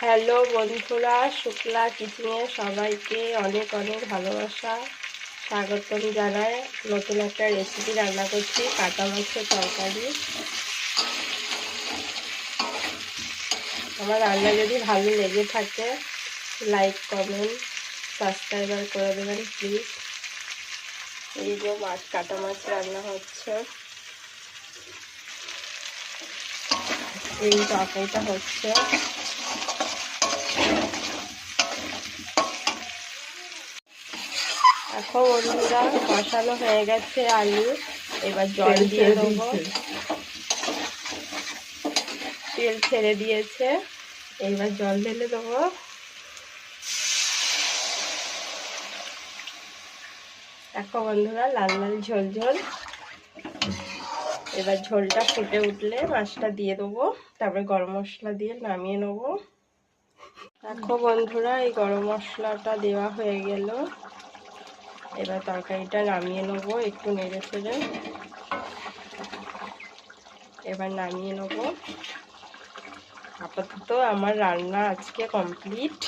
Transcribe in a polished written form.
Hello বন্ধুরা, শুক্লা কিচেনে সবাইকে অনেক অনেক ভালোবাসা স্বাগতম জানাই। নতুন একটা রেসিপি রান্না করছি, কাটা মাছের তরকারি। আমার রান্না যদি ভালো লেগে থাকে লাইক কমেন্ট সাবস্ক্রাইবার করে দেবেন প্লিজ। এই যে কাটা মাছ রান্না হচ্ছে, এই তরকারিটা হচ্ছে। এখন বন্ধুরা কষানো হয়ে গেছে আলু, এবার জল দিয়ে দেবো। তেল ছেড়ে দিয়েছে, এবার জল ঢেলে দেবো। দেখো বন্ধুরা, লাল লাল ঝোল ঝোল। এবার ঝোলটা ফুটে উঠলে মাছটা দিয়ে দেবো, তারপরে গরম মশলা দিয়ে নামিয়ে নেবো। দেখো বন্ধুরা, এই গরম মশলাটা দেওয়া হয়ে গেল। এবার তরকারিটা নামিয়ে নেবো, একটু নেড়ে চেড়ে। এবার নামিয়ে নেবো। আপাতত আমার রান্না আজকে কমপ্লিট।